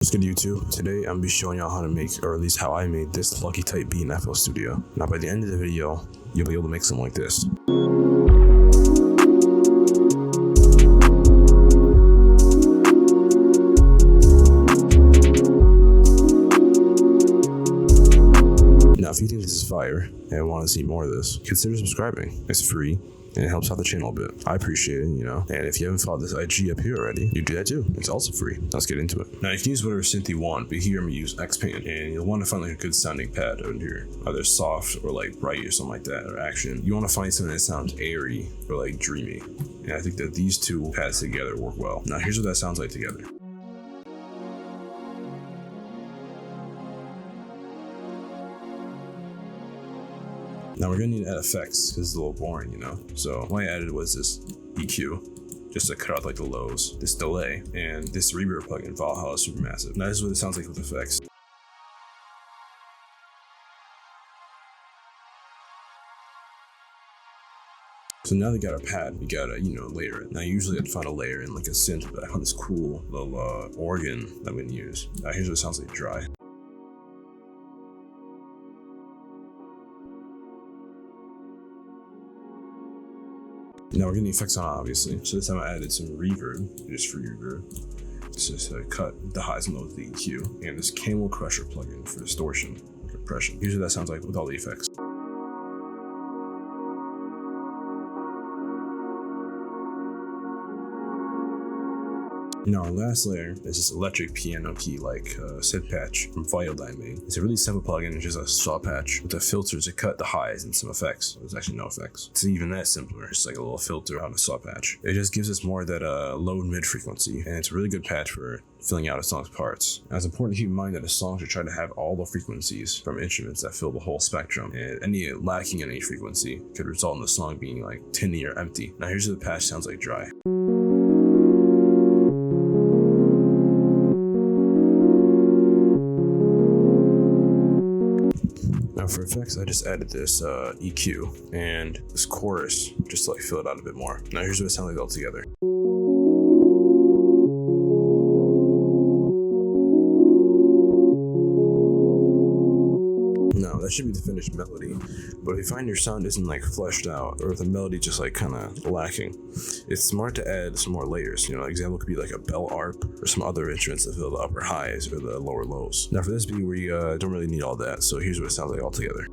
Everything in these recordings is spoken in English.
What's good, YouTube? Today I'm gonna be showing y'all how to make, or at least how I made this LUCKI type beat in FL Studio. Now by the end of the video, you'll be able to make something like this. Now if you think this is fire and want to see more of this, consider subscribing. It's free and it helps out the channel a bit. I appreciate it, you know. And if you haven't followed this IG up here already, you do that too. It's also free. Let's get into it. Now you can use whatever synth you want, but here I'm gonna use Xpaint, and you'll want to find like a good sounding pad over here, either soft or like bright or something like that, or action. You want to find something that sounds airy or like dreamy. And I think that these two pads together work well. Now here's what that sounds like together. Now we're gonna need to add effects because it's a little boring, you know? So what I added was this EQ, just to cut out like the lows, this delay, and this reverb plugin, Valhalla Supermassive. Now this is what it sounds like with effects. So now they got our pad, we gotta, layer it. Now usually I'd find a layer in like a synth, but I found this cool little organ that I'm gonna use. Now here's what it sounds like dry. Now we're getting the effects on, obviously. So this time I added some reverb, just free reverb. Just cut the highs and lows with the EQ, and this Camel Crusher plugin for distortion, compression. Usually that sounds like with all the effects. Now our last layer is this electric piano key like synth patch from Vital made. It's a really simple plugin. It's just a saw patch with a filter to cut the highs and some effects. There's actually no effects. It's even that simpler. It's like a little filter on a saw patch. It just gives us more of that low and mid frequency, and it's a really good patch for filling out a song's parts. Now it's important to keep in mind that a song should try to have all the frequencies from instruments that fill the whole spectrum, and any lacking in any frequency could result in the song being like tinny or empty. Now here's what the patch sounds like dry. Now for effects, I just added this EQ and this chorus just to like fill it out a bit more. Now here's what it sounds like all together. Now that should be the finished melody, but if you find your sound isn't like fleshed out, or if the melody just like kind of lacking, it's smart to add some more layers. An example could be like a bell arp or some other instruments that fill the upper highs or the lower lows. Now for this beat, we don't really need all that, so here's what it sounds like all together.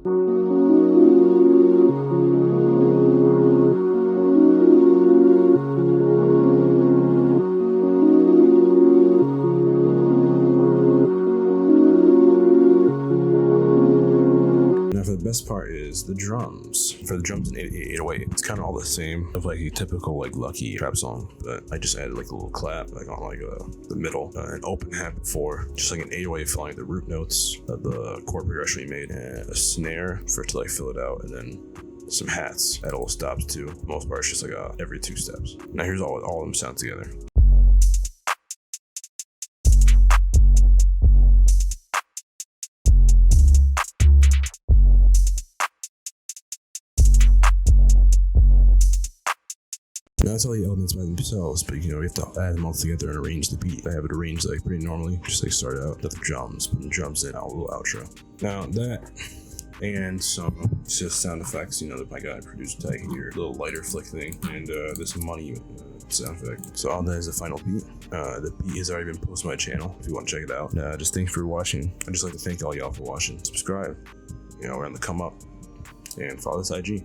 The best part is the drums. For the drums in 808, it's kind of all the same of like a typical like LUCKI trap song, but I just added like a little clap like on like the middle, an open hat before, just like an 808 following the root notes of the chord progression we made, and a snare for it to like fill it out, and then some hats at all stops too. For the most part, it's just like every 2 steps. Now here's all of them sound together. Now that's all the elements by themselves, but you have to add them all together and arrange the beat. I have it arranged like pretty normally, just like start out with the drums, put the drums in, out a little outro. Now that and some just sound effects, that my guy produced right here, little lighter flick thing, and this money sound effect. So all that is the final beat. The beat has already been posted on my channel if you want to check it out. Just thanks for watching. I'd just like to thank all y'all for watching. Subscribe. We're on the come up, and follow this IG.